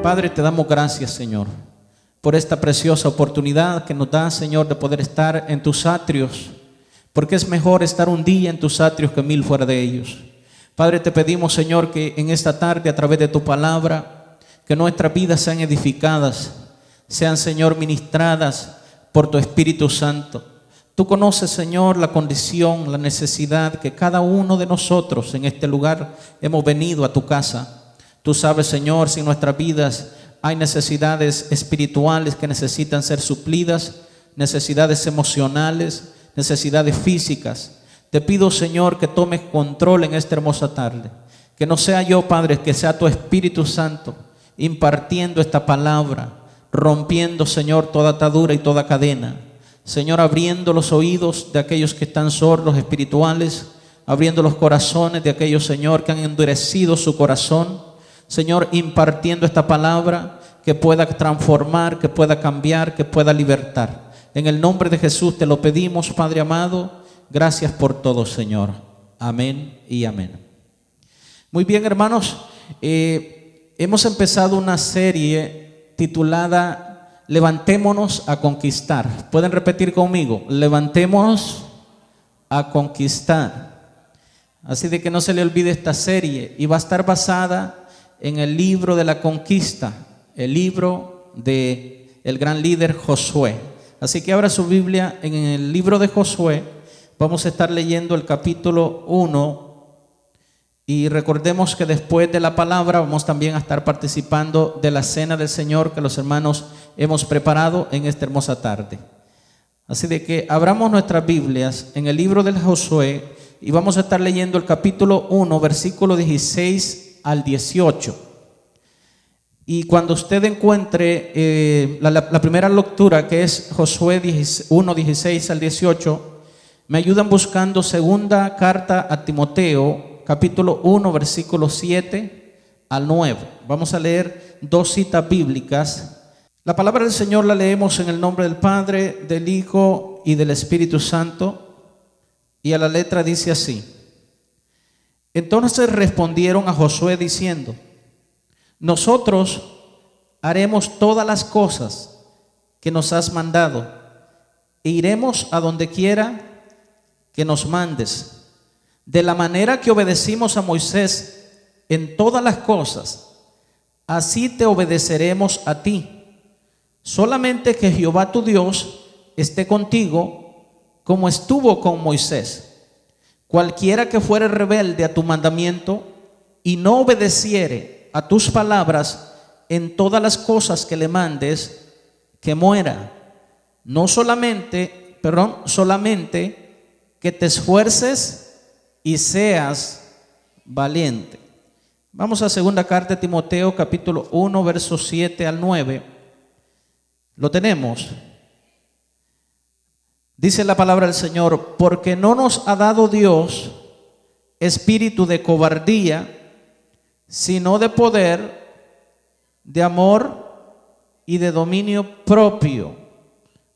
Padre, te damos gracias, Señor, por esta preciosa oportunidad que nos da, Señor, de poder estar en tus atrios, porque es mejor estar un día en tus atrios que 1000 fuera de ellos. Padre, te pedimos, Señor, que en esta tarde, a través de tu palabra, que nuestras vidas sean edificadas, sean, Señor, ministradas por tu Espíritu Santo. Tú conoces, Señor, la condición, la necesidad que cada uno de nosotros en este lugar hemos venido a tu casa. Tú sabes, Señor, si en nuestras vidas hay necesidades espirituales que necesitan ser suplidas, necesidades emocionales, necesidades físicas. Te pido, Señor, que tomes control en esta hermosa tarde. Que no sea yo, Padre, que sea tu Espíritu Santo impartiendo esta palabra, rompiendo, Señor, toda atadura y toda cadena. Señor, abriendo los oídos de aquellos que están sordos espirituales, abriendo los corazones de aquellos, Señor, que han endurecido su corazón. Señor, impartiendo esta palabra que pueda transformar, que pueda cambiar, que pueda libertar. En el nombre de Jesús te lo pedimos, Padre amado. Gracias por todo, Señor. Amén y amén. Muy bien, hermanos. Hemos empezado una serie titulada Levantémonos a conquistar. ¿Pueden repetir conmigo? Levantémonos a conquistar. Así de que no se le olvide esta serie. Y va a estar basada en el libro de la conquista, el libro del gran líder Josué. Así que abra su Biblia en el libro de Josué. Vamos a estar leyendo el capítulo 1 y recordemos que después de la palabra vamos también a estar participando de la cena del Señor que los hermanos hemos preparado en esta hermosa tarde. Así de que abramos nuestras Biblias en el libro de Josué y vamos a estar leyendo el capítulo 1, versículo 16 al 18. Y cuando usted encuentre la primera lectura, que es Josué 1, 16 al 18, me ayudan buscando segunda carta a Timoteo, capítulo 1, versículo 7 al 9. Vamos a leer dos citas bíblicas. La palabra del Señor la leemos en el nombre del Padre, del Hijo y del Espíritu Santo. Y a la letra dice así: Entonces respondieron a Josué diciendo: Nosotros haremos todas las cosas que nos has mandado e iremos a donde quiera que nos mandes. De la manera que obedecimos a Moisés en todas las cosas, así te obedeceremos a ti. Solamente que Jehová tu Dios esté contigo como estuvo con Moisés. Cualquiera que fuere rebelde a tu mandamiento y no obedeciere a tus palabras en todas las cosas que le mandes, que muera. Solamente que te esfuerces y seas valiente. Vamos a segunda carta de Timoteo, capítulo 1, versos 7 al 9. ¿Lo tenemos? Dice la palabra del Señor: porque no nos ha dado Dios espíritu de cobardía, sino de poder, de amor y de dominio propio.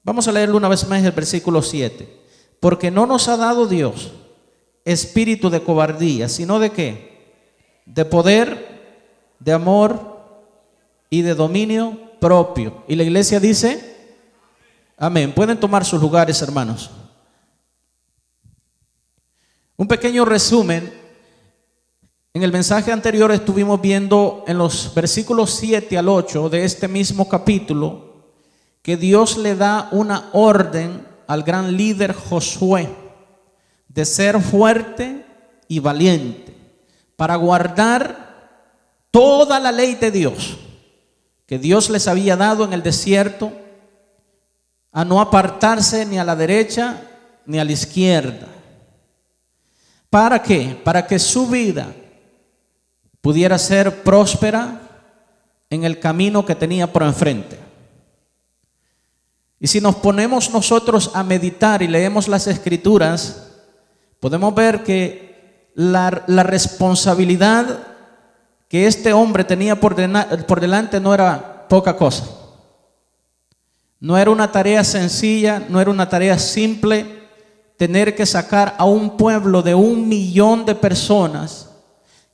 Vamos a leerlo una vez más, el versículo 7. Porque no nos ha dado Dios espíritu de cobardía, sino de ¿qué? De poder, de amor y de dominio propio. Y la iglesia dice amén. Pueden tomar sus lugares, hermanos. Un pequeño resumen. En el mensaje anterior estuvimos viendo en los versículos 7 al 8 de este mismo capítulo que Dios le da una orden al gran líder Josué de ser fuerte y valiente para guardar toda la ley de Dios que Dios les había dado en el desierto, a no apartarse ni a la derecha ni a la izquierda. ¿Para qué? Para que su vida pudiera ser próspera en el camino que tenía por enfrente. Y si nos ponemos nosotros a meditar y leemos las Escrituras, podemos ver que la responsabilidad que este hombre tenía por delante no era poca cosa. No era una tarea sencilla, no era una tarea simple, tener que sacar a un pueblo de 1 millón de personas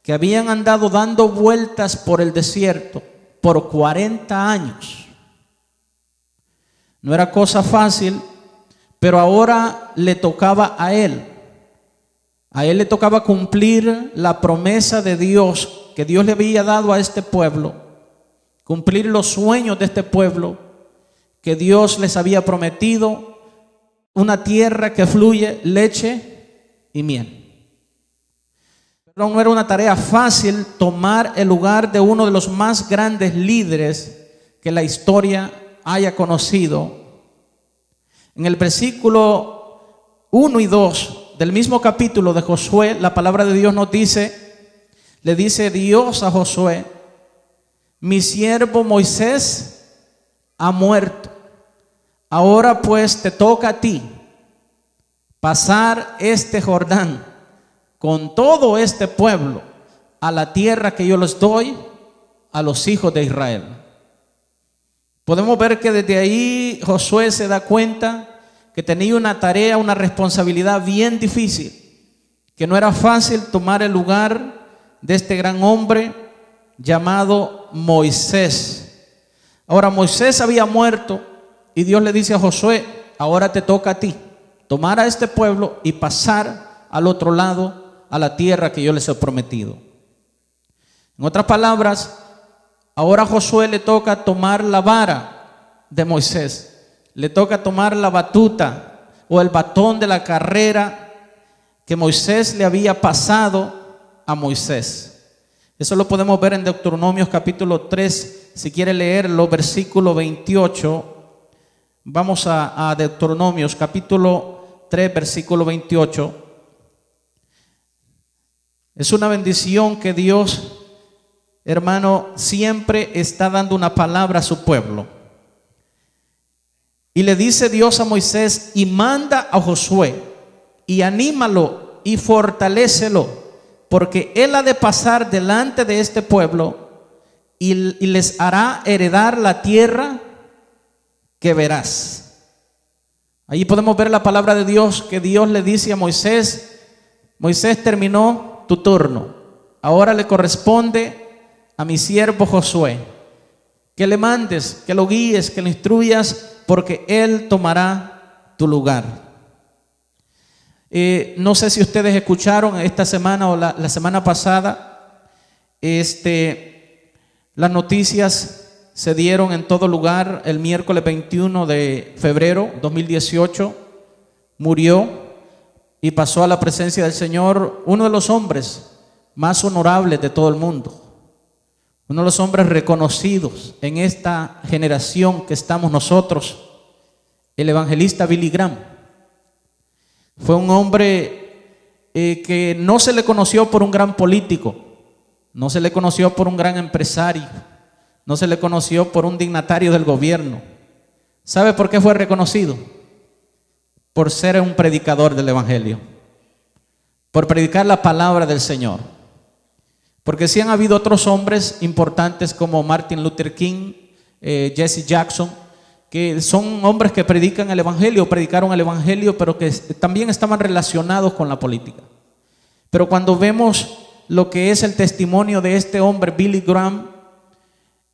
que habían andado dando vueltas por el desierto por 40 años. No era cosa fácil, pero ahora le tocaba a él. A él le tocaba cumplir la promesa de Dios que Dios le había dado a este pueblo, cumplir los sueños de este pueblo que Dios les había prometido, una tierra que fluye leche y miel. Pero no era una tarea fácil tomar el lugar de uno de los más grandes líderes que la historia haya conocido. En el versículo 1 y 2 del mismo capítulo de Josué, la palabra de Dios nos dice, le dice Dios a Josué: mi siervo Moisés ha muerto. Ahora pues te toca a ti pasar este Jordán con todo este pueblo a la tierra que yo les doy a los hijos de Israel. Podemos ver que desde ahí Josué se da cuenta que tenía una tarea, una responsabilidad bien difícil, que no era fácil tomar el lugar de este gran hombre llamado Moisés. Ahora Moisés había muerto y Dios le dice a Josué: ahora te toca a ti tomar a este pueblo y pasar al otro lado, a la tierra que yo les he prometido. En otras palabras, ahora a Josué le toca tomar la vara de Moisés, le toca tomar la batuta o el batón de la carrera que Moisés le había pasado a Moisés. Eso lo podemos ver en Deuteronomios capítulo 3, si quiere leerlo, versículo 28. Vamos a Deuteronomios capítulo 3, versículo 28. Es una bendición que Dios, hermano, siempre está dando una palabra a su pueblo. Y le dice Dios a Moisés: y manda a Josué y anímalo y fortalécelo, porque él ha de pasar delante de este pueblo y les hará heredar la tierra que verás. Allí podemos ver la palabra de Dios, que Dios le dice a Moisés: Moisés, terminó tu turno, ahora le corresponde a mi siervo Josué que le mandes, que lo guíes, que lo instruyas, porque él tomará tu lugar. No sé si ustedes escucharon esta semana o la semana pasada, las noticias se dieron en todo lugar. El miércoles 21 de febrero 2018 murió y pasó a la presencia del Señor uno de los hombres más honorables de todo el mundo, uno de los hombres reconocidos en esta generación que estamos nosotros, el evangelista Billy Graham. Fue un hombre que no se le conoció por un gran político, no se le conoció por un gran empresario, no se le conoció por un dignatario del gobierno. ¿Sabe por qué fue reconocido? Por ser un predicador del evangelio, por predicar la palabra del Señor. Porque sí han habido otros hombres importantes como Martin Luther King, Jesse Jackson, que son hombres que predican el evangelio, predicaron el evangelio, pero que también estaban relacionados con la política. Pero cuando vemos lo que es el testimonio de este hombre, Billy Graham,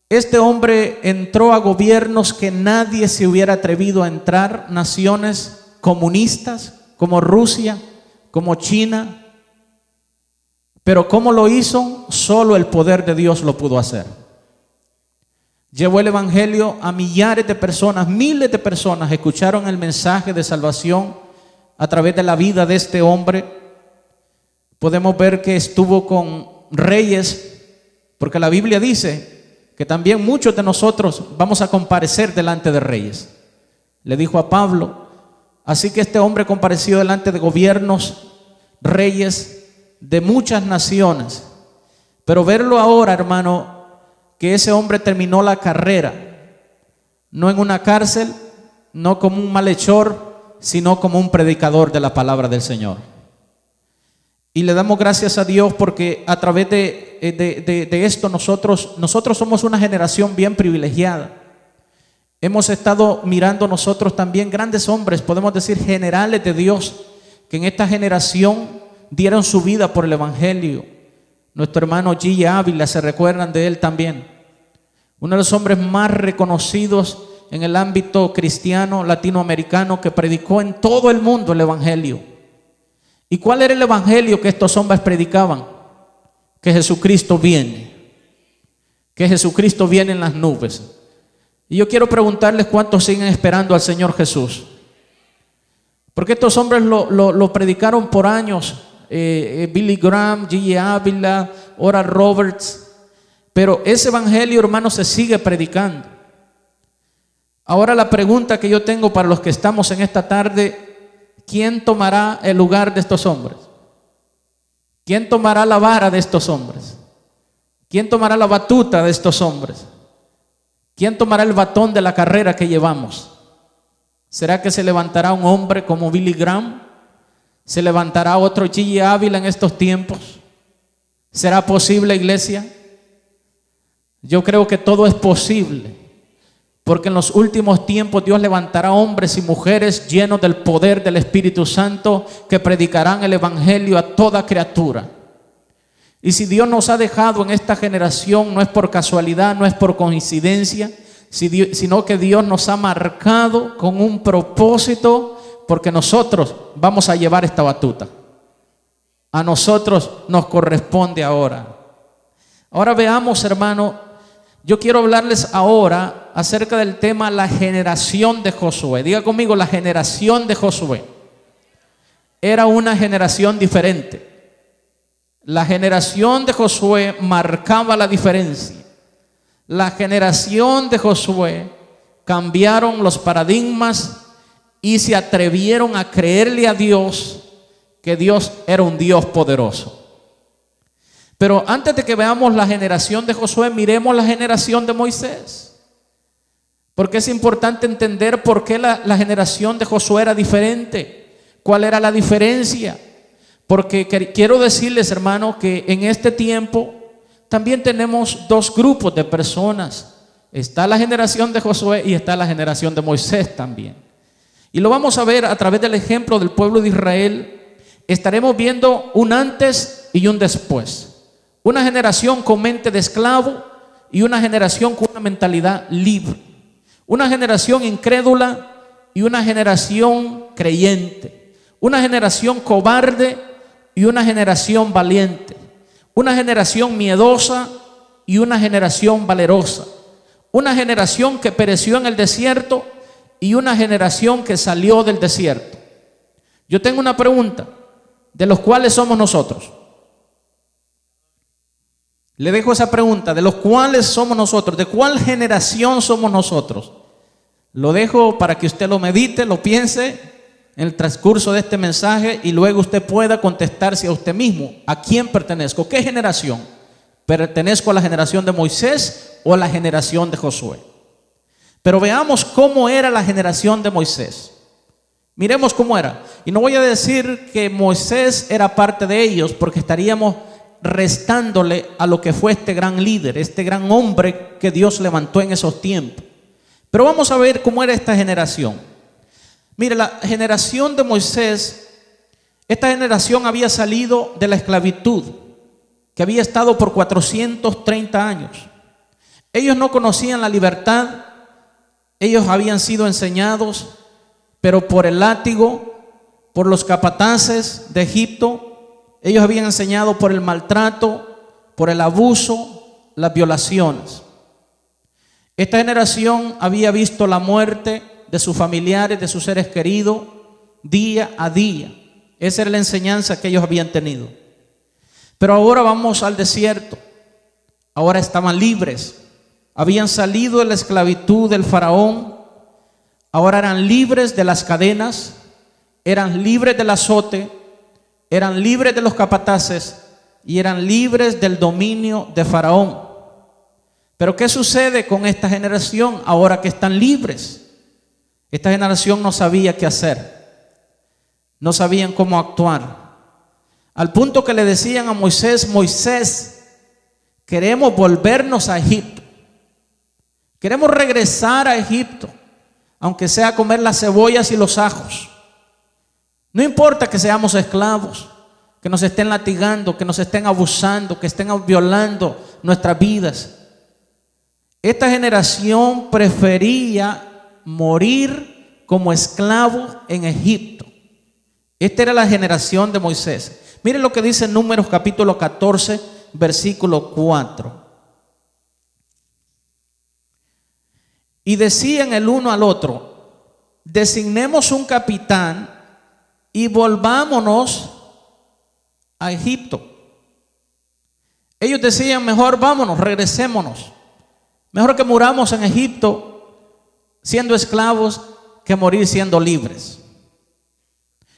este hombre entró a gobiernos que nadie se hubiera atrevido a entrar, naciones comunistas como Rusia, como China. Pero ¿cómo lo hizo? Solo el poder de Dios lo pudo hacer. Llevó el evangelio a millares de personas, miles de personas escucharon el mensaje de salvación a través de la vida de este hombre. Podemos ver que estuvo con reyes, porque la Biblia dice que también muchos de nosotros vamos a comparecer delante de reyes. Le dijo a Pablo. Así que este hombre compareció delante de gobiernos, reyes de muchas naciones. Pero verlo ahora, hermano, que ese hombre terminó la carrera, no en una cárcel, no como un malhechor, sino como un predicador de la palabra del Señor. Y le damos gracias a Dios porque a través de esto nosotros somos una generación bien privilegiada. Hemos estado mirando nosotros también grandes hombres, podemos decir generales de Dios, que en esta generación dieron su vida por el Evangelio. Nuestro hermano G. Ávila, se recuerdan de él también. Uno de los hombres más reconocidos en el ámbito cristiano latinoamericano, que predicó en todo el mundo el Evangelio. ¿Y cuál era el Evangelio que estos hombres predicaban? Que Jesucristo viene. Que Jesucristo viene en las nubes. Y yo quiero preguntarles cuántos siguen esperando al Señor Jesús. Porque estos hombres lo predicaron por años. Billy Graham, G. Ávila, Oral Roberts. Pero ese evangelio, hermanos, se sigue predicando. Ahora la pregunta que yo tengo para los que estamos en esta tarde: ¿quién tomará el lugar de estos hombres? ¿Quién tomará la vara de estos hombres? ¿Quién tomará la batuta de estos hombres? ¿Quién tomará el batón de la carrera que llevamos? ¿Será que se levantará un hombre como Billy Graham? ¿Se levantará otro G. Ávila en estos tiempos? ¿Será posible, iglesia? Yo creo que todo es posible, porque en los últimos tiempos Dios levantará hombres y mujeres llenos del poder del Espíritu Santo, que predicarán el evangelio a toda criatura. Y si Dios nos ha dejado en esta generación, no es por casualidad, no es por coincidencia, sino que Dios nos ha marcado con un propósito, porque nosotros vamos a llevar esta batuta. A nosotros nos corresponde ahora. Ahora veamos, hermano, yo quiero hablarles ahora acerca del tema la generación de Josué. Diga conmigo, la generación de Josué. Era una generación diferente. La generación de Josué marcaba la diferencia. La generación de Josué cambiaron los paradigmas y se atrevieron a creerle a Dios que Dios era un Dios poderoso. Pero antes de que veamos la generación de Josué, miremos la generación de Moisés. Porque es importante entender por qué la generación de Josué era diferente. ¿Cuál era la diferencia? Porque quiero decirles, hermano, que en este tiempo también tenemos dos grupos de personas. Está la generación de Josué y está la generación de Moisés también. Y lo vamos a ver a través del ejemplo del pueblo de Israel. Estaremos viendo un antes y un después. Una generación con mente de esclavo y una generación con una mentalidad libre. Una generación incrédula y una generación creyente. Una generación cobarde y una generación valiente. Una generación miedosa y una generación valerosa. Una generación que pereció en el desierto y una generación que salió del desierto. Yo tengo una pregunta: ¿de los cuales somos nosotros? Le dejo esa pregunta: ¿de los cuales somos nosotros? ¿De cuál generación somos nosotros? Lo dejo para que usted lo medite, lo piense en el transcurso de este mensaje y luego usted pueda contestarse a usted mismo: ¿a quién pertenezco? ¿Qué generación? ¿Pertenezco a la generación de Moisés o a la generación de Josué? Pero veamos cómo era la generación de Moisés. Miremos cómo era. Y no voy a decir que Moisés era parte de ellos, porque estaríamos restándole a lo que fue este gran líder, este gran hombre que Dios levantó en esos tiempos. Pero vamos a ver cómo era esta generación. Mire, la generación de Moisés, esta generación había salido de la esclavitud, que había estado por 430 años. Ellos no conocían la libertad. Ellos habían sido enseñados, pero por el látigo, por los capataces de Egipto. Ellos habían enseñado por el maltrato, por el abuso, las violaciones. Esta generación había visto la muerte de sus familiares, de sus seres queridos, día a día. Esa era la enseñanza que ellos habían tenido. Pero ahora vamos al desierto. Ahora estaban libres. Habían salido de la esclavitud del faraón. Ahora eran libres de las cadenas, eran libres del azote, eran libres de los capataces y eran libres del dominio de Faraón. Pero ¿qué sucede con esta generación ahora que están libres? Esta generación no sabía qué hacer, no sabían cómo actuar, al punto que le decían a Moisés: Moisés, queremos volvernos a Egipto, queremos regresar a Egipto, aunque sea a comer las cebollas y los ajos. No importa que seamos esclavos, que nos estén latigando, que nos estén abusando, que estén violando nuestras vidas. Esta generación prefería morir como esclavo en Egipto. Esta era la generación de Moisés. Miren lo que dice en Números capítulo 14, versículo 4. Y decían el uno al otro: designemos un capitán y volvámonos a Egipto. Ellos decían: mejor vámonos, regresémonos. Mejor que muramos en Egipto siendo esclavos que morir siendo libres.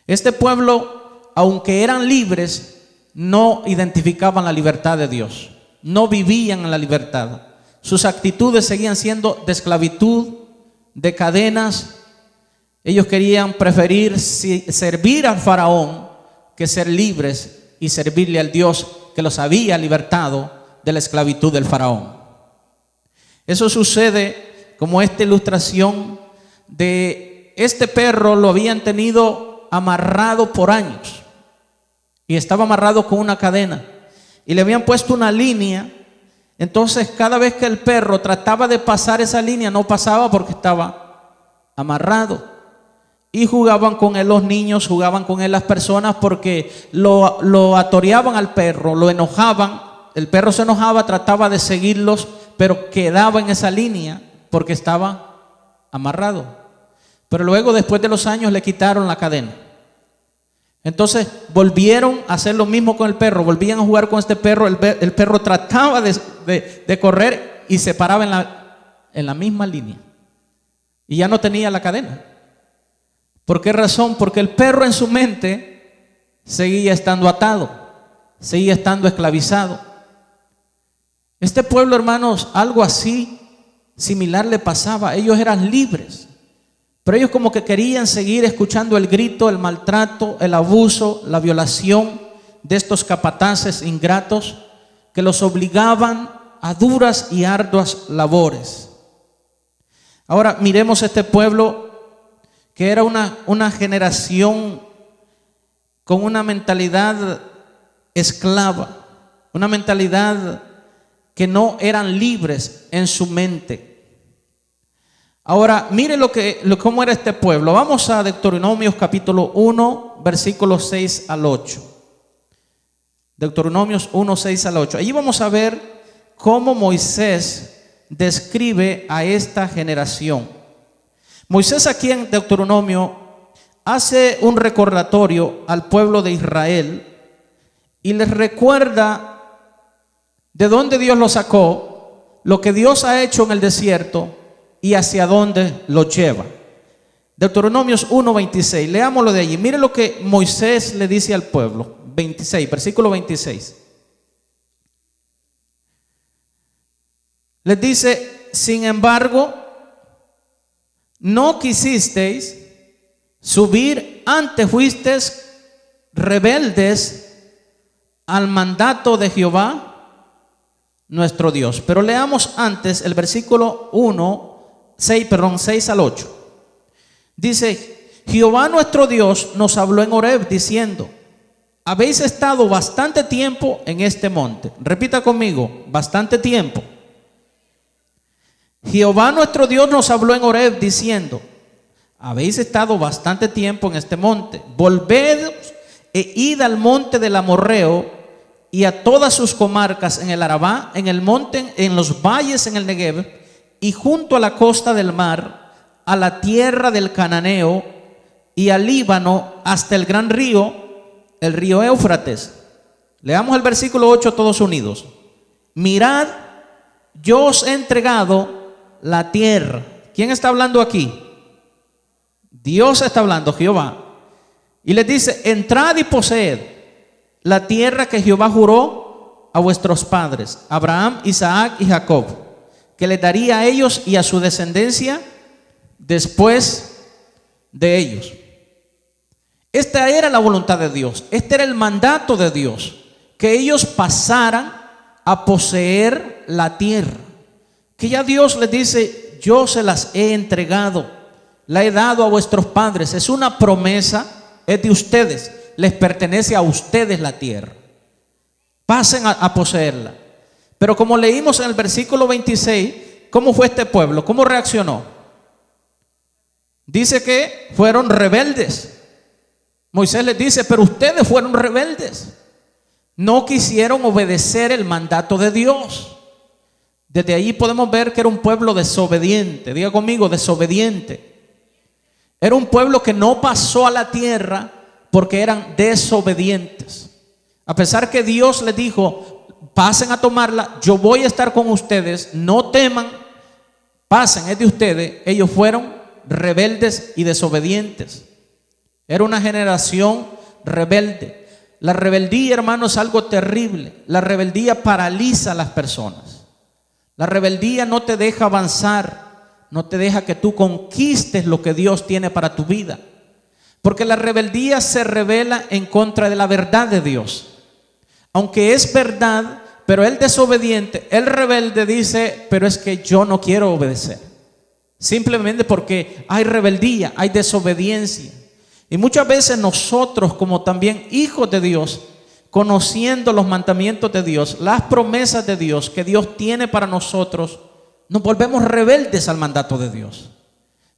Este pueblo, aunque eran libres, no identificaban la libertad de Dios. No vivían en la libertad. Sus actitudes seguían siendo de esclavitud, de cadenas. Ellos querían preferir servir al faraón que ser libres y servirle al Dios que los había libertado de la esclavitud del faraón. Eso sucede como esta ilustración de este perro. Lo habían tenido amarrado por años y estaba amarrado con una cadena y le habían puesto una línea. Entonces cada vez que el perro trataba de pasar esa línea, no pasaba porque estaba amarrado. Y jugaban con él los niños, jugaban con él las personas, porque lo atoreaban al perro, lo enojaban. El perro se enojaba, trataba de seguirlos, pero quedaba en esa línea porque estaba amarrado. Pero luego, después de los años, le quitaron la cadena. Entonces volvieron a hacer lo mismo con el perro. Volvían a jugar con este perro. El perro trataba de correr y se paraba en la misma línea. Y ya no tenía la cadena. ¿Por qué razón? Porque el perro en su mente seguía estando atado, seguía estando esclavizado. Este pueblo, hermanos, algo así similar le pasaba. Ellos eran libres, pero ellos como que querían seguir escuchando el grito, el maltrato, el abuso, la violación de estos capataces ingratos que los obligaban a duras y arduas labores. Ahora miremos este pueblo, que era una generación con una mentalidad esclava, una mentalidad que no eran libres en su mente. Ahora, mire cómo era este pueblo. Vamos a Deuteronomios capítulo 1, versículos 6 al 8. Deuteronomios 1, 6 al 8. Allí vamos a ver cómo Moisés describe a esta generación. Moisés aquí en Deuteronomio hace un recordatorio al pueblo de Israel y les recuerda de dónde Dios los sacó, lo que Dios ha hecho en el desierto y hacia dónde los lleva. Deuteronomios 1:26, leámoslo de allí. Mire lo que Moisés le dice al pueblo. 26, versículo 26. Les dice: sin embargo, no quisisteis subir, antes fuisteis rebeldes al mandato de Jehová nuestro Dios. Pero leamos antes el versículo 6 al 8. Dice: Jehová nuestro Dios nos habló en Horeb diciendo: habéis estado bastante tiempo en este monte. Repita conmigo: bastante tiempo. Jehová nuestro Dios nos habló en Horeb diciendo: habéis estado bastante tiempo en este monte. Volved e id al monte del Amorreo y a todas sus comarcas, en el Arabá, en el monte, en los valles, en el Negev, y junto a la costa del mar, a la tierra del Cananeo y al Líbano, hasta el gran río, el río Éufrates. Leamos el versículo 8 todos unidos. Mirad, yo os he entregado la tierra. ¿Quién está hablando aquí? Dios está hablando, Jehová. Y les dice: entrad y poseed la tierra que Jehová juró a vuestros padres, Abraham, Isaac y Jacob, que les daría a ellos y a su descendencia después de ellos. Esta era la voluntad de Dios. Este era el mandato de Dios, que ellos pasaran a poseer la tierra. Que ya Dios les dice: yo se las he entregado, la he dado a vuestros padres. Es una promesa es de ustedes, les pertenece a ustedes la tierra. Pasen a poseerla. Pero como leímos en el versículo 26, ¿cómo fue este pueblo? ¿Cómo reaccionó? Dice que fueron rebeldes. Moisés les dice, pero ustedes fueron rebeldes. No quisieron obedecer el mandato de Dios. Desde ahí podemos ver que era un pueblo desobediente. Diga conmigo, desobediente. Era un pueblo que no pasó a la tierra porque eran desobedientes. A pesar que Dios les dijo, pasen a tomarla, yo voy a estar con ustedes, no teman, pasen, es de ustedes. Ellos fueron rebeldes y desobedientes. Era una generación rebelde. La rebeldía, hermano, es algo terrible. La rebeldía paraliza a las personas. La rebeldía no te deja avanzar, no te deja que tú conquistes lo que Dios tiene para tu vida. Porque la rebeldía se rebela en contra de la verdad de Dios. Aunque es verdad, pero el desobediente, el rebelde dice, pero es que yo no quiero obedecer. Simplemente porque hay rebeldía, hay desobediencia. Y muchas veces nosotros, como también hijos de Dios, conociendo los mandamientos de Dios, las promesas de Dios que Dios tiene para nosotros, nos volvemos rebeldes al mandato de Dios.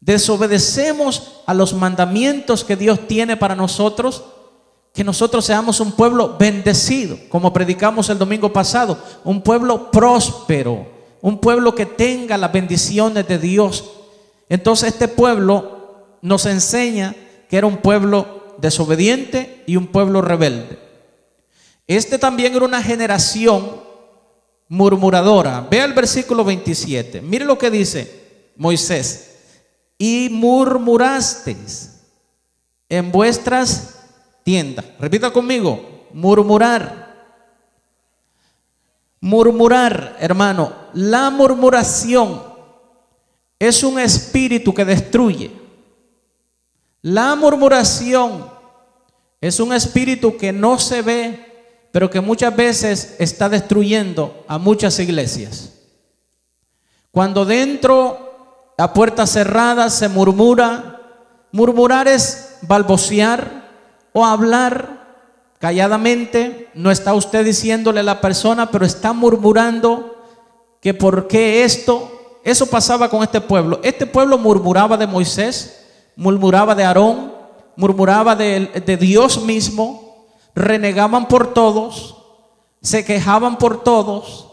Desobedecemos a los mandamientos que Dios tiene para nosotros, que nosotros seamos un pueblo bendecido, como predicamos el domingo pasado, un pueblo próspero, un pueblo que tenga las bendiciones de Dios. Entonces este pueblo nos enseña que era un pueblo desobediente y un pueblo rebelde. Este también era una generación murmuradora. Vea el versículo 27. Mire lo que dice Moisés. Y murmurasteis en vuestras tiendas. Repita conmigo, murmurar. Murmurar, hermano. La murmuración es un espíritu que destruye. La murmuración es un espíritu que no se ve, pero que muchas veces está destruyendo a muchas iglesias. Cuando dentro, a puertas cerradas, se murmura, murmurar es balbucear o hablar calladamente. No está usted diciéndole a la persona, pero está murmurando que por qué esto. Eso pasaba con este pueblo. Este pueblo murmuraba de Moisés, murmuraba de Aarón, murmuraba de Dios mismo, renegaban por todos, se quejaban por todos,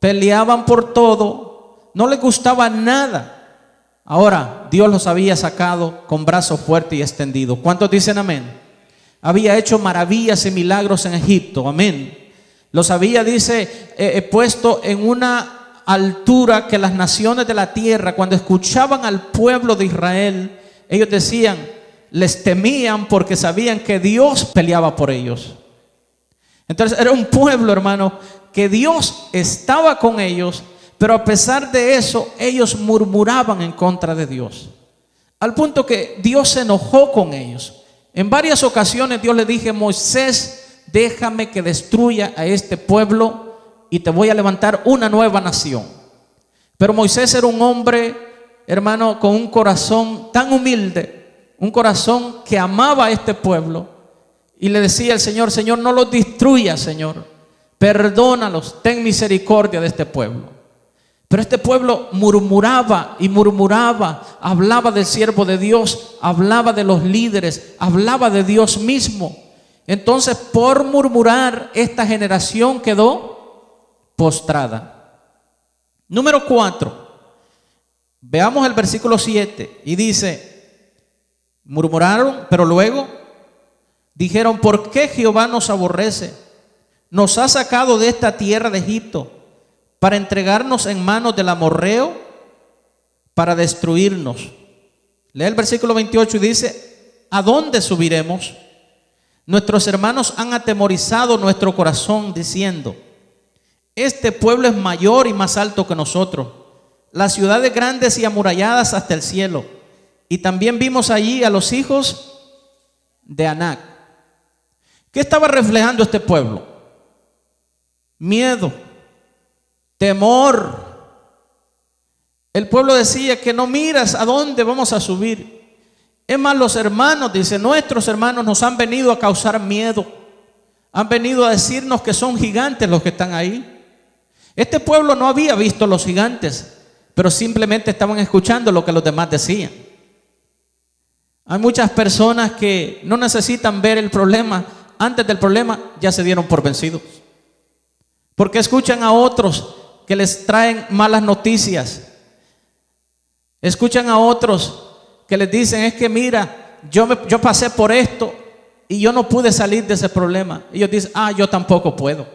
peleaban por todo, no les gustaba nada. Ahora, Dios los había sacado con brazo fuerte y extendido. ¿Cuántos dicen amén? Había hecho maravillas y milagros en Egipto, amén. Los había, dice, puesto en una altura que las naciones de la tierra, cuando escuchaban al pueblo de Israel, ellos decían, les temían porque sabían que Dios peleaba por ellos. Entonces era un pueblo, hermano, que Dios estaba con ellos, pero a pesar de eso, ellos murmuraban en contra de Dios. Al punto que Dios se enojó con ellos. En varias ocasiones Dios le dije, Moisés, déjame que destruya a este pueblo y te voy a levantar una nueva nación. Pero Moisés era un hombre, hermano, con un corazón tan humilde, un corazón que amaba a este pueblo, y le decía al Señor, Señor, no los destruyas, Señor, perdónalos, ten misericordia de este pueblo. Pero este pueblo murmuraba y murmuraba, hablaba del siervo de Dios, hablaba de los líderes, hablaba de Dios mismo. Entonces, por murmurar, esta generación quedó postrada. Número 4. Veamos el versículo 7 y dice, murmuraron, pero luego dijeron, ¿por qué Jehová nos aborrece? Nos ha sacado de esta tierra de Egipto para entregarnos en manos del amorreo para destruirnos. Lee el versículo 28 y dice, ¿a dónde subiremos? Nuestros hermanos han atemorizado nuestro corazón diciendo, este pueblo es mayor y más alto que nosotros, las ciudades grandes y amuralladas hasta el cielo. Y también vimos allí a los hijos de Anac. ¿Qué estaba reflejando este pueblo? Miedo, temor. El pueblo decía que no miras a dónde vamos a subir. Es más, los hermanos, dice, nuestros hermanos nos han venido a causar miedo. Han venido a decirnos que son gigantes los que están ahí. Este pueblo no había visto los gigantes, pero simplemente estaban escuchando lo que los demás decían. Hay muchas personas que no necesitan ver el problema. Antes del problema ya se dieron por vencidos. Porque escuchan a otros que les traen malas noticias. Escuchan a otros que les dicen, es que mira, yo pasé por esto y yo no pude salir de ese problema. Ellos dicen, yo tampoco puedo.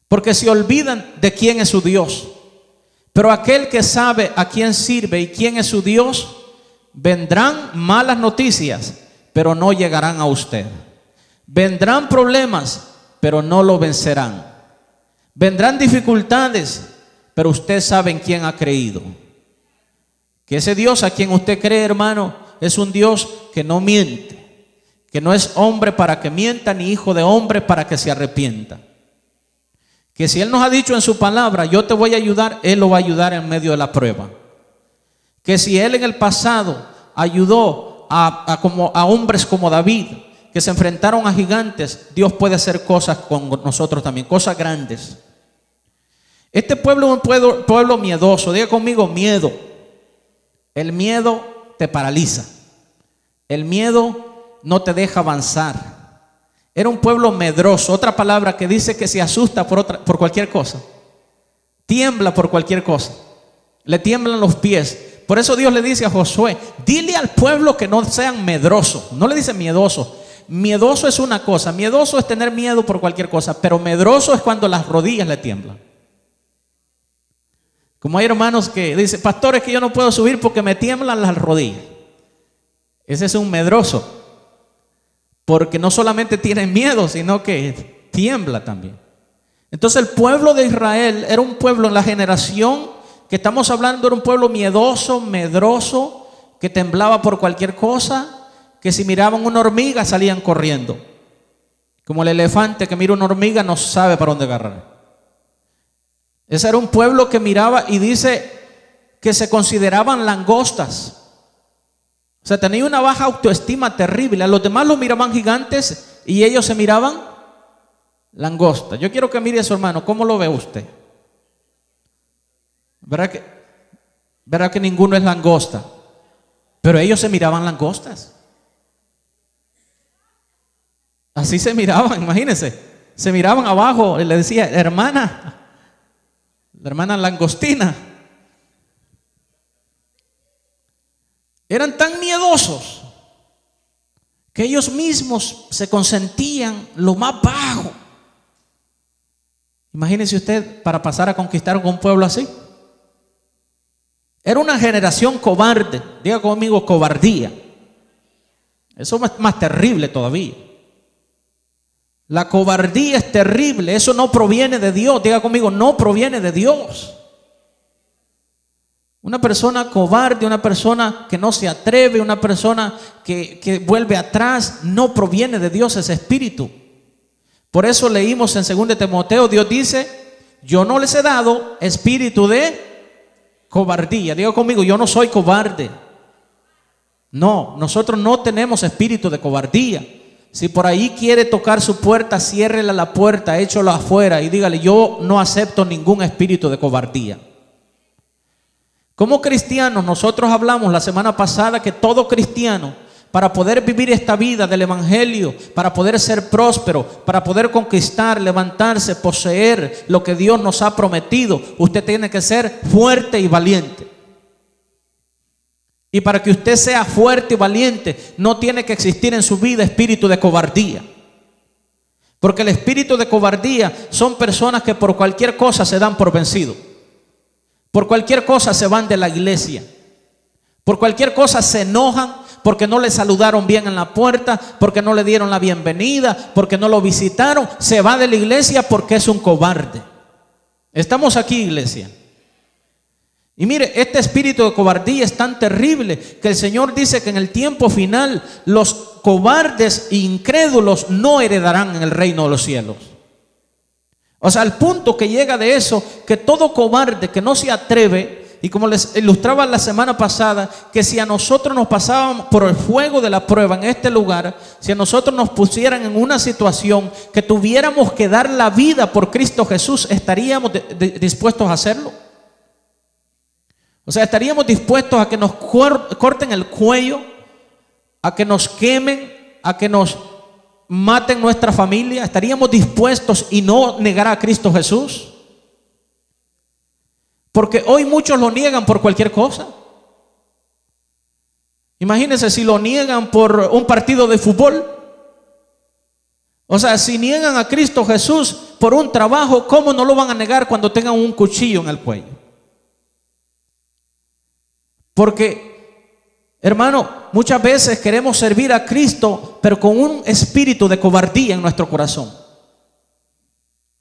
Porque se olvidan de quién es su Dios. Pero aquel que sabe a quién sirve y quién es su Dios, vendrán malas noticias, pero no llegarán a usted. Vendrán problemas, pero no lo vencerán. Vendrán dificultades, pero usted sabe en quién ha creído. Que ese Dios a quien usted cree, hermano, es un Dios que no miente, que no es hombre para que mienta, ni hijo de hombre para que se arrepienta. Que si Él nos ha dicho en su palabra, yo te voy a ayudar, Él lo va a ayudar en medio de la prueba. Que si Él en el pasado ayudó a hombres como David, que se enfrentaron a gigantes, Dios puede hacer cosas con nosotros también, cosas grandes. Este pueblo es un pueblo miedoso. Diga conmigo, miedo. El miedo te paraliza. El miedo no te deja avanzar. Era un pueblo medroso. Otra palabra que dice que se asusta por cualquier cosa. Tiembla por cualquier cosa. Le tiemblan los pies. Por eso Dios le dice a Josué, dile al pueblo que no sean medrosos. No le dice miedosos. Miedoso es una cosa. Miedoso es tener miedo por cualquier cosa. Pero medroso es cuando las rodillas le tiemblan. Como hay hermanos que dicen, pastor, es que yo no puedo subir porque me tiemblan las rodillas. Ese es un medroso. Porque no solamente tiene miedo, sino que tiembla también. Entonces el pueblo de Israel era un pueblo en la generación que estamos hablando, era un pueblo miedoso, medroso, que temblaba por cualquier cosa, que si miraban una hormiga salían corriendo. Como el elefante que mira una hormiga no sabe para dónde agarrar. Ese era un pueblo que miraba y dice que se consideraban langostas. O sea, tenía una baja autoestima terrible. A los demás los miraban gigantes y ellos se miraban langostas. Yo quiero que mire a su hermano, ¿cómo lo ve usted? Verá que ninguno es langosta, pero ellos se miraban langostas. Así se miraban, imagínense. Se miraban abajo y le decía, hermana, la hermana langostina. Eran tan miedosos que ellos mismos se consentían lo más bajo. Imagínese usted para pasar a conquistar un pueblo así. Era una generación cobarde. Diga conmigo, cobardía. Eso es más terrible todavía. La cobardía es terrible. Eso no proviene de Dios. Diga conmigo, no proviene de Dios. Una persona cobarde, una persona que no se atreve, una persona que vuelve atrás, no proviene de Dios ese espíritu. Por eso leímos en 2 Timoteo, Dios dice, yo no les he dado espíritu de cobardía. Diga conmigo, yo no soy cobarde. No, nosotros no tenemos espíritu de cobardía. Si por ahí quiere tocar su puerta, ciérrele la puerta, échalo afuera y dígale, yo no acepto ningún espíritu de cobardía. Como cristianos, nosotros hablamos la semana pasada que todo cristiano, para poder vivir esta vida del evangelio, para poder ser próspero, para poder conquistar, levantarse, poseer lo que Dios nos ha prometido, usted tiene que ser fuerte y valiente. Y para que usted sea fuerte y valiente, no tiene que existir en su vida espíritu de cobardía. Porque el espíritu de cobardía son personas que por cualquier cosa se dan por vencido. Por cualquier cosa se van de la iglesia. Por cualquier cosa se enojan porque no le saludaron bien en la puerta, porque no le dieron la bienvenida, porque no lo visitaron. Se va de la iglesia porque es un cobarde. Estamos aquí, iglesia. Y mire, este espíritu de cobardía es tan terrible que el Señor dice que en el tiempo final los cobardes e incrédulos no heredarán en el reino de los cielos. O sea, al punto que llega de eso, que todo cobarde que no se atreve Y como les ilustraba la semana pasada, que si a nosotros nos pasábamos por el fuego de la prueba en este lugar, si a nosotros nos pusieran en una situación que tuviéramos que dar la vida por Cristo Jesús, ¿estaríamos dispuestos a hacerlo? O sea, ¿estaríamos dispuestos a que nos corten el cuello, a que nos quemen, a que nos maten nuestra familia? ¿Estaríamos dispuestos y no negar a Cristo Jesús? Porque hoy muchos lo niegan por cualquier cosa. Imagínense si lo niegan por un partido de fútbol. O sea, si niegan a Cristo Jesús por un trabajo, ¿cómo no lo van a negar cuando tengan un cuchillo en el cuello? Porque, hermano, muchas veces queremos servir a Cristo, pero con un espíritu de cobardía en nuestro corazón.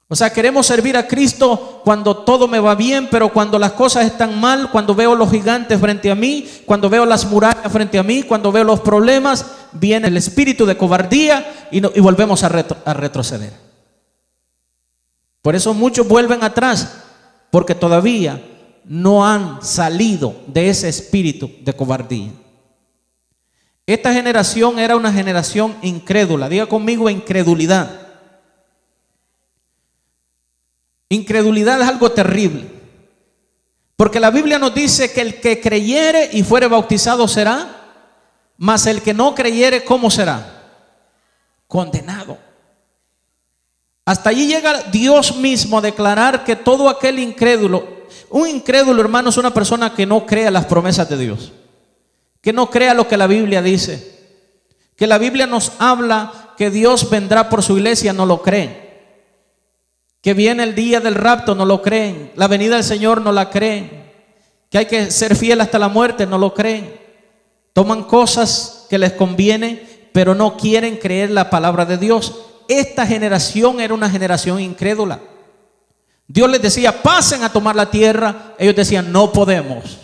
O sea, queremos servir a Cristo cuando todo me va bien, pero cuando las cosas están mal, cuando veo los gigantes frente a mí, cuando veo las murallas frente a mí, cuando veo los problemas, viene el espíritu de cobardía y volvemos a retroceder. Por eso muchos vuelven atrás, porque todavía no han salido de ese espíritu de cobardía. Esta generación era una generación incrédula. Diga conmigo, incredulidad. Incredulidad es algo terrible, porque la Biblia nos dice que el que creyere y fuere bautizado será, mas el que no creyere, ¿cómo será? Condenado. Hasta allí llega Dios mismo a declarar que todo aquel incrédulo, un incrédulo, hermano, es una persona que no crea las promesas de Dios, que no crea lo que la Biblia dice, que la Biblia nos habla que Dios vendrá por su iglesia, no lo creen. Que viene el día del rapto, no lo creen. La venida del Señor, no la creen. Que hay que ser fiel hasta la muerte, no lo creen. Toman cosas que les conviene, pero no quieren creer la palabra de Dios. Esta generación era una generación incrédula. Dios les decía, pasen a tomar la tierra. Ellos decían, no podemos.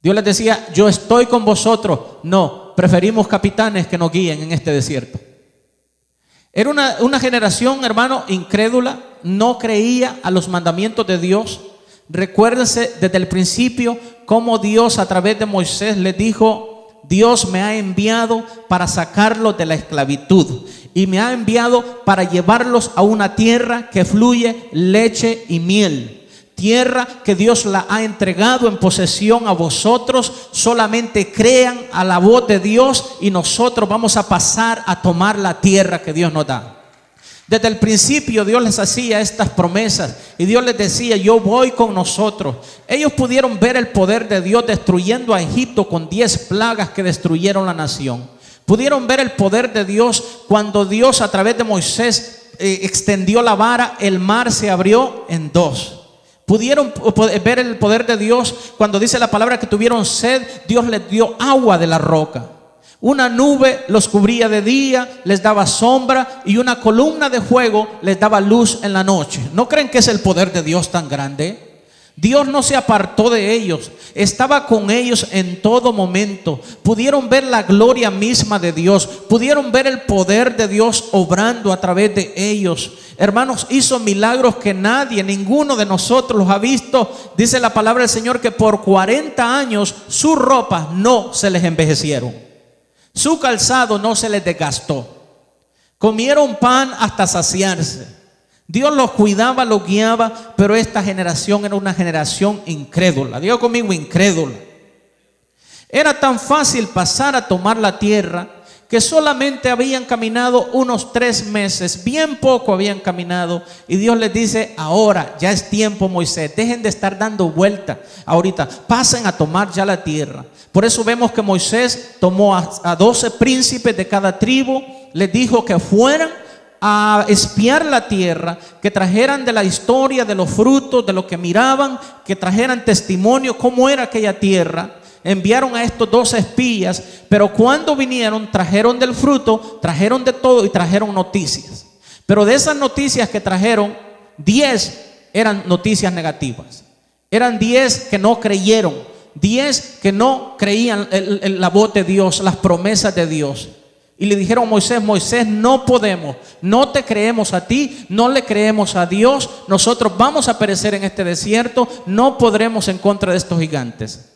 Dios les decía, yo estoy con vosotros. No, preferimos capitanes que nos guíen en este desierto. Era una generación, hermano, incrédula, no creía a los mandamientos de Dios. Recuérdense desde el principio cómo Dios a través de Moisés les dijo, Dios me ha enviado para sacarlos de la esclavitud y me ha enviado para llevarlos a una tierra que fluye leche y miel. Tierra que Dios la ha entregado en posesión a vosotros. Solamente crean a la voz de Dios y nosotros vamos a pasar a tomar la tierra que Dios nos da. Desde el principio Dios les hacía estas promesas y Dios les decía, yo voy con nosotros. Ellos pudieron ver el poder de Dios destruyendo a Egipto con 10 plagas que destruyeron la nación. Pudieron ver el poder de Dios cuando Dios a través de Moisés extendió la vara, el mar se abrió en 2. Pudieron ver el poder de Dios cuando dice la palabra que tuvieron sed, Dios les dio agua de la roca. Una nube los cubría de día, les daba sombra, y una columna de fuego les daba luz en la noche. ¿No creen que es el poder de Dios tan grande? Dios no se apartó de ellos, estaba con ellos en todo momento. Pudieron ver la gloria misma de Dios, pudieron ver el poder de Dios obrando a través de ellos. Hermanos, hizo milagros que nadie, ninguno de nosotros los ha visto. Dice la palabra del Señor que por 40 años sus ropas no se les envejecieron, su calzado no se les desgastó. Comieron pan hasta saciarse. Dios los cuidaba, los guiaba, pero esta generación era una generación incrédula. Diga conmigo, incrédula. Era tan fácil pasar a tomar la tierra que solamente habían caminado unos 3 meses, bien poco habían caminado, y Dios les dice, ahora ya es tiempo, Moisés, dejen de estar dando vuelta ahorita, pasen a tomar ya la tierra. Por eso vemos que Moisés tomó a 12 príncipes de cada tribu, les dijo que fueran a espiar la tierra, que trajeran de la historia, de los frutos, de lo que miraban, que trajeran testimonio cómo era aquella tierra. Enviaron a estos 12 espías, pero cuando vinieron trajeron del fruto, trajeron de todo y trajeron noticias. Pero de esas noticias que trajeron, 10 eran noticias negativas. Eran 10 que no creyeron, 10 que no creían la voz de Dios, las promesas de Dios. Y le dijeron a Moisés: Moisés, no podemos, no te creemos a ti, no le creemos a Dios, nosotros vamos a perecer en este desierto, no podremos en contra de estos gigantes.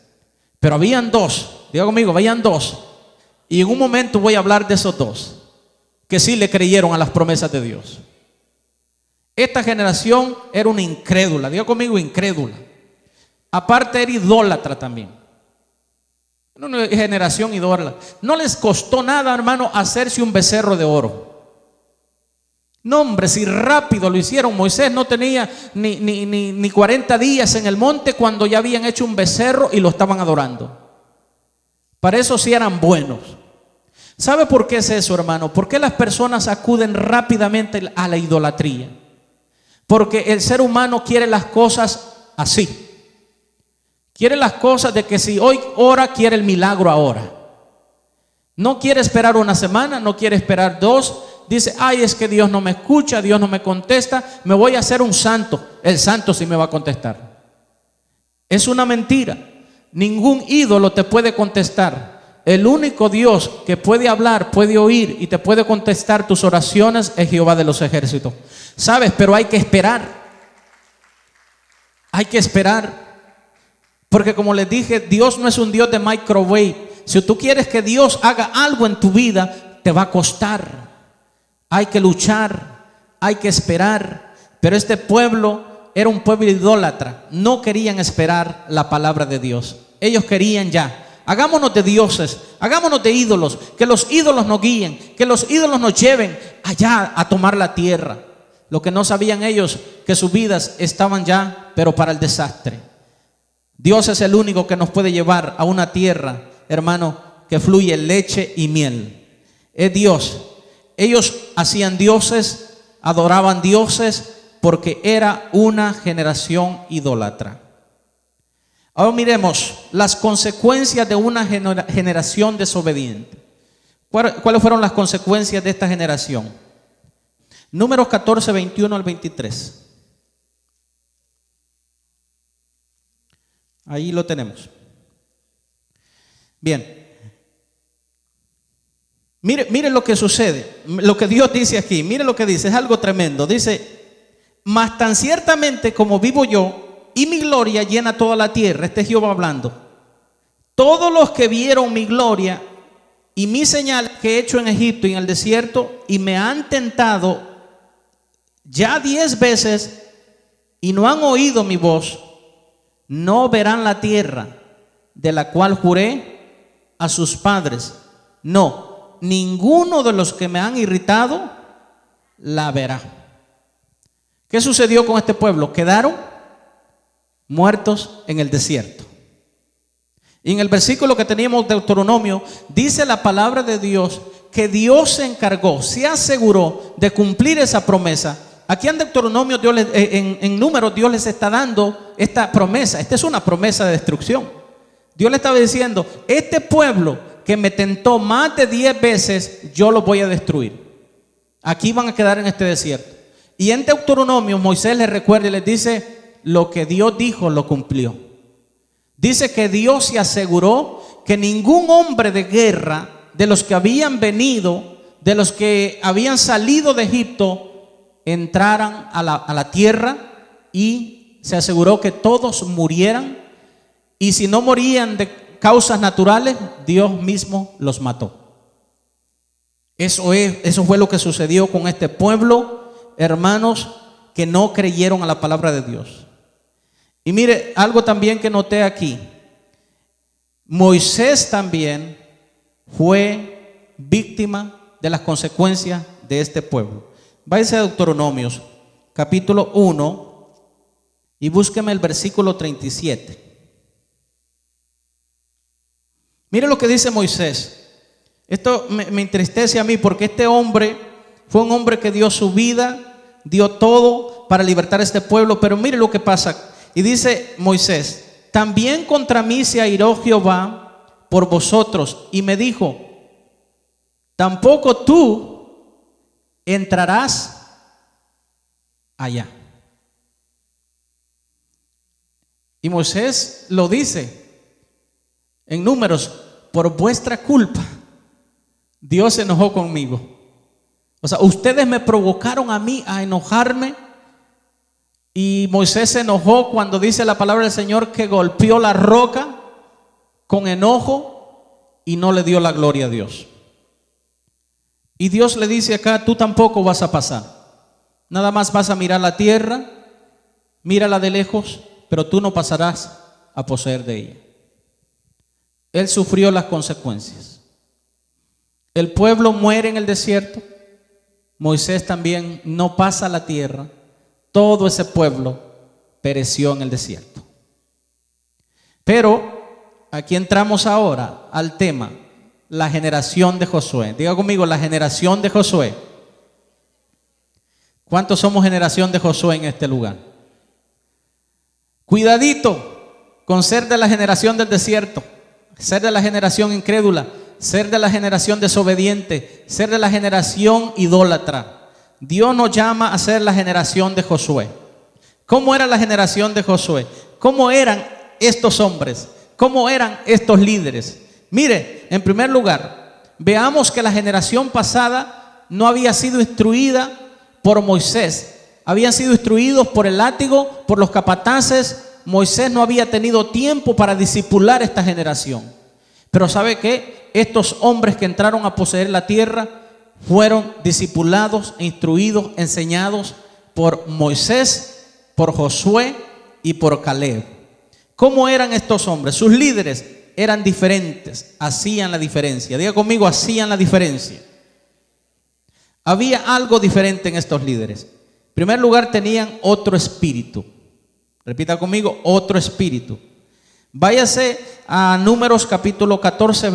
Pero habían dos, diga conmigo, habían dos. Y en un momento voy a hablar de esos dos que sí le creyeron a las promesas de Dios. Esta generación era una incrédula, diga conmigo, incrédula. Aparte era idólatra también. Una generación idólatra. No les costó nada, hermano, hacerse un becerro de oro. No, hombre, si rápido lo hicieron. Moisés no tenía ni 40 días en el monte cuando ya habían hecho un becerro y lo estaban adorando. Para eso sí eran buenos. ¿Sabe por qué es eso, hermano? ¿Por qué las personas acuden rápidamente a la idolatría? Porque el ser humano quiere las cosas así. Quiere las cosas de que si hoy ora, quiere el milagro ahora. No quiere esperar una semana, no quiere esperar dos. Dice: ay, es que Dios no me escucha, Dios no me contesta, me voy a hacer un santo. El santo sí me va a contestar. Es una mentira. Ningún ídolo te puede contestar. El único Dios que puede hablar, puede oír y te puede contestar tus oraciones es Jehová de los ejércitos. ¿Sabes? Pero hay que esperar. Hay que esperar. Porque como les dije, Dios no es un Dios de microwave. Si tú quieres que Dios haga algo en tu vida, te va a costar. Hay que luchar, hay que esperar. Pero este pueblo era un pueblo idólatra. No querían esperar la palabra de Dios. Ellos querían ya. Hagámonos de dioses, hagámonos de ídolos. Que los ídolos nos guíen, que los ídolos nos lleven allá a tomar la tierra. Lo que no sabían ellos, que sus vidas estaban ya, pero para el desastre. Dios es el único que nos puede llevar a una tierra, hermano, que fluye leche y miel. Es Dios. Ellos hacían dioses, adoraban dioses, porque era una generación idólatra. Ahora miremos las consecuencias de una generación desobediente. ¿Cuáles fueron las consecuencias de esta generación? Números 14, 21 al 23. Ahí lo tenemos. Bien. Mire lo que sucede, lo que Dios dice aquí. Mire lo que dice, es algo tremendo. Dice: mas tan ciertamente como vivo yo y mi gloria llena toda la tierra. Este es Jehová hablando. Todos los que vieron mi gloria y mi señal que he hecho en Egipto y en el desierto, y me han tentado ya 10 veces y no han oído mi voz, no verán la tierra de la cual juré a sus padres. No, ninguno de los que me han irritado la verá. ¿Qué sucedió con este pueblo? Quedaron muertos en el desierto. Y en el versículo que teníamos de Deuteronomio, dice la palabra de Dios que Dios se encargó, se aseguró de cumplir esa promesa. Aquí en Deuteronomio, en Números, Dios les está dando esta promesa. Esta es una promesa de destrucción. Dios le estaba diciendo: este pueblo que me tentó más de 10 veces, yo lo voy a destruir. Aquí van a quedar en este desierto. Y en Deuteronomio, Moisés les recuerda y les dice: lo que Dios dijo, lo cumplió. Dice que Dios se aseguró que ningún hombre de guerra, de los que habían venido, de los que habían salido de Egipto, entraran a la tierra, y se aseguró que todos murieran, y si no morían de causas naturales, Dios mismo los mató. Eso fue lo que sucedió con este pueblo, hermanos, que no creyeron a la palabra de Dios. Y mire, algo también que noté aquí: Moisés también fue víctima de las consecuencias de este pueblo. Váyase a Deuteronomios, capítulo 1, y búsqueme el versículo 37. Mire lo que dice Moisés. Esto me entristece a mí, porque este hombre fue un hombre que dio su vida, dio todo para libertar a este pueblo. Pero mire lo que pasa. Y dice Moisés: también contra mí se airó Jehová por vosotros, y me dijo: tampoco tú entrarás allá. Y Moisés lo dice en Números: por vuestra culpa Dios se enojó conmigo. O sea, ustedes me provocaron a mí a enojarme. Y Moisés se enojó cuando dice la palabra del Señor que golpeó la roca con enojo y no le dio la gloria a Dios. Y Dios le dice acá: tú tampoco vas a pasar. Nada más vas a mirar la tierra, mírala de lejos, pero tú no pasarás a poseer de ella. Él sufrió las consecuencias. El pueblo muere en el desierto. Moisés también no pasa la tierra. Todo ese pueblo pereció en el desierto. Pero aquí entramos ahora al tema, la generación de Josué. Diga conmigo, la generación de Josué. ¿Cuántos somos generación de Josué en este lugar? Cuidadito con ser de la generación del desierto, ser de la generación incrédula, ser de la generación desobediente, ser de la generación idólatra. Dios nos llama a ser la generación de Josué. ¿Cómo era la generación de Josué? ¿Cómo eran estos hombres? ¿Cómo eran estos líderes? Mire, en primer lugar, veamos que la generación pasada no había sido instruida por Moisés. Habían sido instruidos por el látigo, por los capataces. Moisés no había tenido tiempo para discipular esta generación. Pero ¿sabe qué? Estos hombres que entraron a poseer la tierra fueron discipulados, instruidos, enseñados por Moisés, por Josué y por Caleb. ¿Cómo eran estos hombres? Sus líderes eran diferentes, hacían la diferencia. Diga conmigo, hacían la diferencia. Había algo diferente en estos líderes. En primer lugar, tenían otro espíritu. Repita conmigo, otro espíritu. Váyase a Números capítulo 14,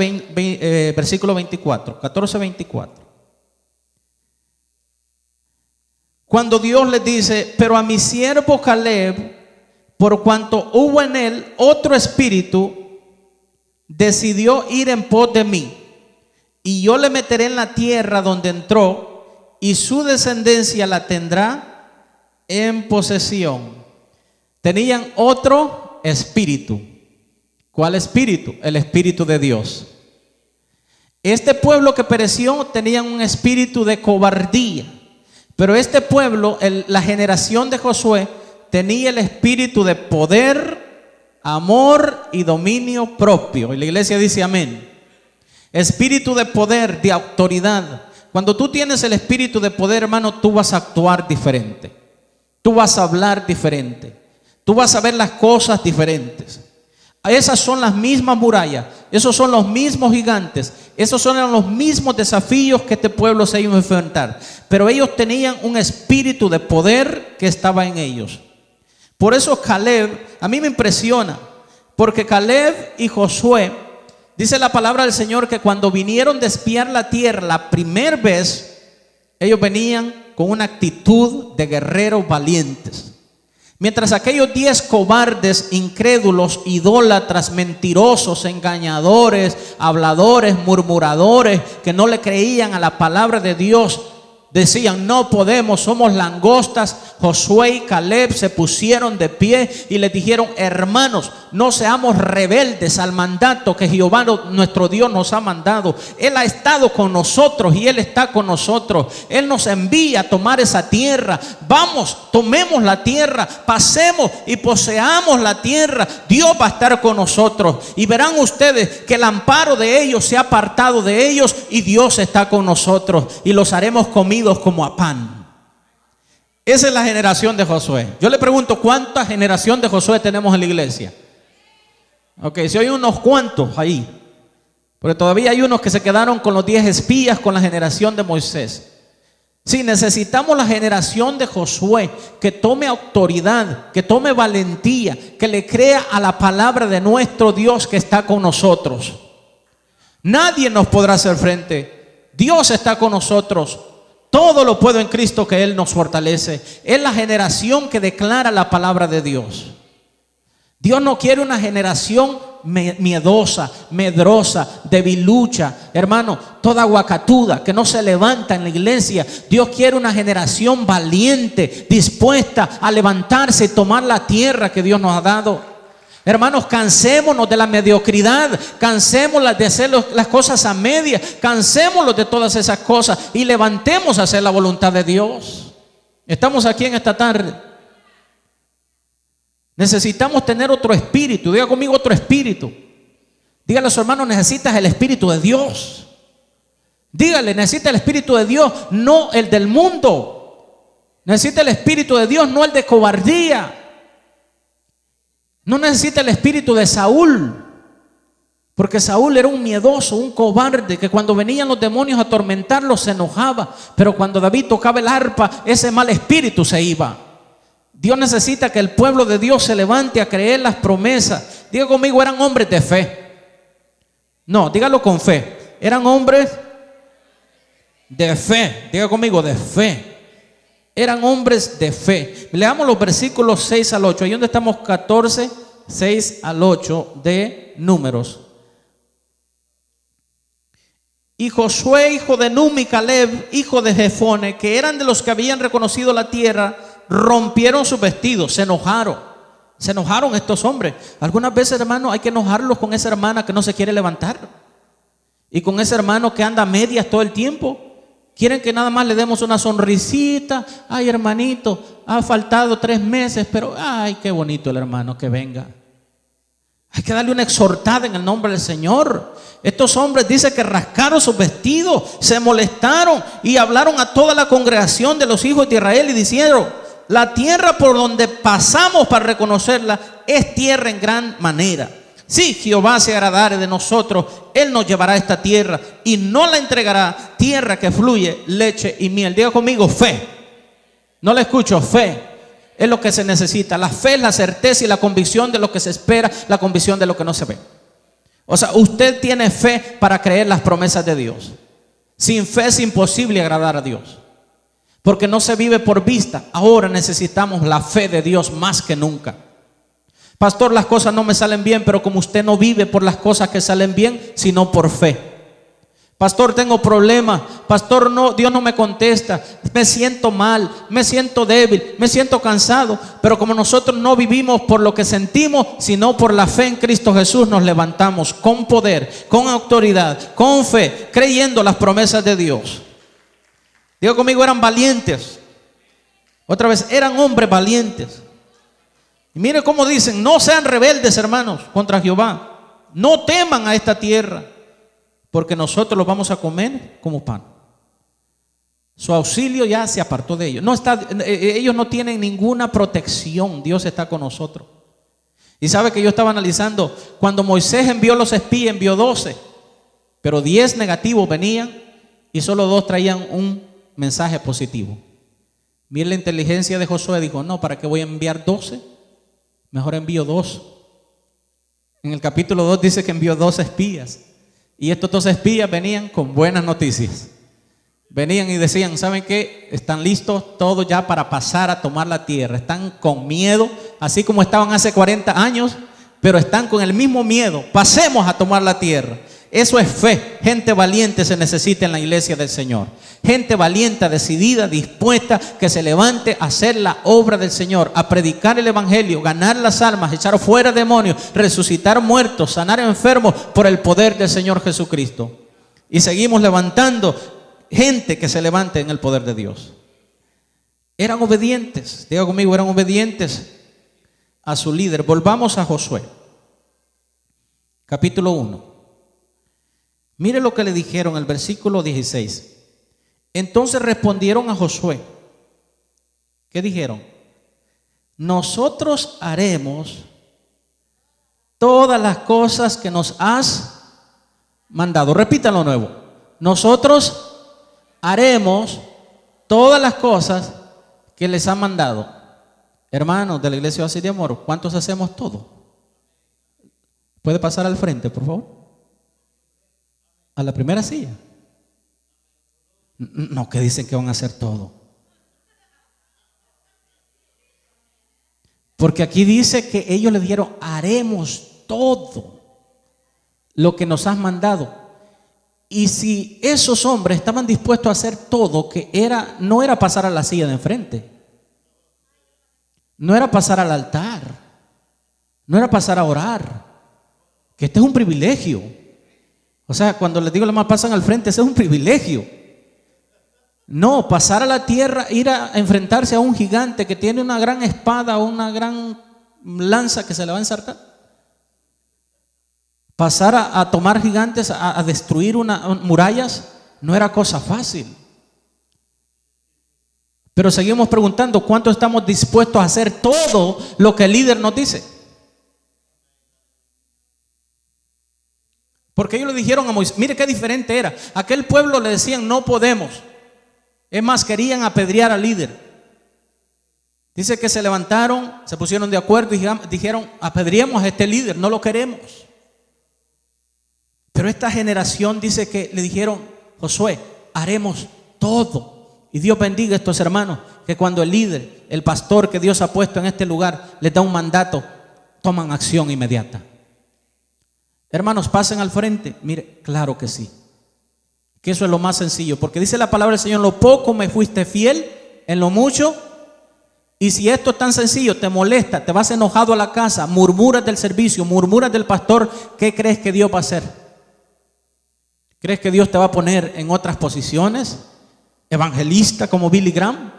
versículo 24. 14, 24. Cuando Dios les dice: pero a mi siervo Caleb, por cuanto hubo en él otro espíritu, decidió ir en pos de mí, y yo le meteré en la tierra donde entró, y su descendencia la tendrá en posesión. Tenían otro espíritu. ¿Cuál espíritu? El espíritu de Dios. Este pueblo que pereció tenía un espíritu de cobardía. Pero este pueblo, la generación de Josué, tenía el espíritu de poder, amor y dominio propio. Y la iglesia dice amén. Espíritu de poder, de autoridad. Cuando tú tienes el espíritu de poder, hermano, tú vas a actuar diferente. Tú vas a hablar diferente. Tú vas a ver las cosas diferentes. Esas son las mismas murallas. Esos son los mismos gigantes. Esos son los mismos desafíos que este pueblo se iba a enfrentar. Pero ellos tenían un espíritu de poder que estaba en ellos. Por eso Caleb, a mí me impresiona. Porque Caleb y Josué, dice la palabra del Señor que cuando vinieron a espiar la tierra la primera vez, ellos venían con una actitud de guerreros valientes. Mientras aquellos 10 cobardes, incrédulos, idólatras, mentirosos, engañadores, habladores, murmuradores, que no le creían a la palabra de Dios, decían: no podemos, somos langostas. Josué y Caleb se pusieron de pie y les dijeron: hermanos, no seamos rebeldes al mandato que Jehová nuestro Dios nos ha mandado. Él ha estado con nosotros y Él está con nosotros. Él nos envía a tomar esa tierra. Vamos, tomemos la tierra, pasemos y poseamos la tierra. Dios va a estar con nosotros. Y verán ustedes que el amparo de ellos se ha apartado de ellos y Dios está con nosotros. Y los haremos comidos como a pan. Esa es la generación de Josué. Yo le pregunto: ¿cuánta generación de Josué tenemos en la iglesia? Ok, si hay unos cuantos ahí, porque todavía hay unos que se quedaron con los 10 espías, con la generación de Moisés. Sí, necesitamos la generación de Josué que tome autoridad, que tome valentía, que le crea a la palabra de nuestro Dios que está con nosotros. Nadie nos podrá hacer frente. Dios está con nosotros. Todo lo puedo en Cristo que Él nos fortalece. Es la generación que declara la palabra de Dios. Dios no quiere una generación miedosa, medrosa, debilucha, hermano, toda guacatuda, que no se levanta en la iglesia. Dios quiere una generación valiente, dispuesta a levantarse y tomar la tierra que Dios nos ha dado. Hermanos, cansémonos de la mediocridad, cansémonos de hacer las cosas a media, cansémonos de todas esas cosas y levantemos a hacer la voluntad de Dios. Estamos aquí en esta tarde. Necesitamos tener otro espíritu. Diga conmigo, otro espíritu. Dígale a su hermano, necesitas el espíritu de Dios. Dígale, necesita el espíritu de Dios, no el del mundo. Necesita el espíritu de Dios, no el de cobardía. No necesita el espíritu de Saúl, porque Saúl era un miedoso, un cobarde, que cuando venían los demonios a atormentarlo se enojaba, pero cuando David tocaba el arpa, ese mal espíritu se iba. Dios necesita que el pueblo de Dios se levante a creer las promesas. Diga conmigo, eran hombres de fe. No, dígalo con fe. Eran hombres de fe. Diga conmigo, de fe. Eran hombres de fe. Leamos los versículos 6 al 8. Ahí donde estamos, 14, 6 al 8 de Números. Y Josué, hijo de Nun, y Caleb, hijo de Jefone, que eran de los que habían reconocido la tierra, rompieron sus vestidos, se enojaron. Se enojaron estos hombres. Algunas veces, hermano, hay que enojarlos con esa hermana que no se quiere levantar. Y con ese hermano que anda a medias todo el tiempo. Quieren que nada más le demos una sonrisita. Ay, hermanito, ha faltado 3 meses, pero ay, qué bonito el hermano que venga. Hay que darle una exhortada en el nombre del Señor. Estos hombres dicen que rascaron sus vestidos, se molestaron y hablaron a toda la congregación de los hijos de Israel y dijeron: la tierra por donde pasamos para reconocerla es tierra en gran manera. Si Jehová se agradare de nosotros, Él nos llevará a esta tierra y no la entregará, tierra que fluye leche y miel. Diga conmigo, fe. No le escucho, fe. Es lo que se necesita. La fe es la certeza y la convicción de lo que se espera, la convicción de lo que no se ve. O sea, usted tiene fe para creer las promesas de Dios. Sin fe es imposible agradar a Dios, porque no se vive por vista. Ahora necesitamos la fe de Dios más que nunca. Pastor, las cosas no me salen bien, pero como usted no vive por las cosas que salen bien, sino por fe. Pastor, tengo problemas. Pastor, no, Dios no me contesta. Me siento mal, me siento débil, me siento cansado. Pero como nosotros no vivimos por lo que sentimos, sino por la fe en Cristo Jesús, nos levantamos con poder, con autoridad, con fe, creyendo las promesas de Dios. Digo conmigo, eran valientes. Otra vez, eran hombres valientes. Y mire cómo dicen: no sean rebeldes, hermanos, contra Jehová. No teman a esta tierra, porque nosotros los vamos a comer como pan. Su auxilio ya se apartó de ellos. Ellos no tienen ninguna protección. Dios está con nosotros. Y sabe que yo estaba analizando, cuando Moisés envió los espías, envió 12, pero 10 negativos venían y solo 2 traían un mensaje positivo. Mire la inteligencia de Josué. Dijo: no, ¿para qué voy a enviar 12? Mejor envío 2. En el capítulo 2 dice que envió 2 espías. Y estos 2 espías venían con buenas noticias. Venían y decían: ¿saben qué? Están listos todos ya para pasar a tomar la tierra. Están con miedo, así como estaban hace 40 años, pero están con el mismo miedo. Pasemos a tomar la tierra. Eso es fe. Gente valiente se necesita en la iglesia del Señor. Gente valiente, decidida, dispuesta, que se levante a hacer la obra del Señor, a predicar el evangelio, ganar las almas, echar fuera demonios, resucitar muertos, sanar enfermos por el poder del Señor Jesucristo. Y seguimos levantando gente que se levante en el poder de Dios. Eran obedientes. Diga conmigo, eran obedientes a su líder. Volvamos a Josué, capítulo 1. Mire lo que le dijeron, el versículo 16. Entonces respondieron a Josué. ¿Qué dijeron? Nosotros haremos todas las cosas que nos has mandado. Repítalo de nuevo. Nosotros haremos todas las cosas que les han mandado. Hermanos de la iglesia Oasis de Amor, ¿cuántos hacemos todo? ¿Puede pasar al frente, por favor? A la primera silla. No, que dicen que van a hacer todo. Porque aquí dice que ellos le dijeron: haremos todo lo que nos has mandado. Y si esos hombres estaban dispuestos a hacer todo, no era pasar a la silla de enfrente, no era pasar al altar, no era pasar a orar, que este es un privilegio. O sea, cuando les digo los más pasan al frente, ese es un privilegio. No, pasar a la tierra, ir a enfrentarse a un gigante que tiene una gran espada o una gran lanza que se le va a ensartar. Pasar a tomar gigantes, a destruir murallas, no era cosa fácil. Pero seguimos preguntando, ¿cuánto estamos dispuestos a hacer todo lo que el líder nos dice? Porque ellos le dijeron a Moisés, mire qué diferente era. Aquel pueblo le decían, no podemos. Es más, querían apedrear al líder. Dice que se levantaron, se pusieron de acuerdo y dijeron, apedreemos a este líder, no lo queremos. Pero esta generación dice que le dijeron, Josué, haremos todo. Y Dios bendiga a estos hermanos, que cuando el líder, el pastor que Dios ha puesto en este lugar, les da un mandato, toman acción inmediata. Hermanos, pasen al frente. Mire, claro que sí. Que eso es lo más sencillo, porque dice la palabra del Señor, en lo poco me fuiste fiel, en lo mucho. Y si esto es tan sencillo, te molesta, te vas enojado a la casa, murmuras del servicio, murmuras del pastor, ¿qué crees que Dios va a hacer? ¿Crees que Dios te va a poner en otras posiciones? Evangelista como Billy Graham,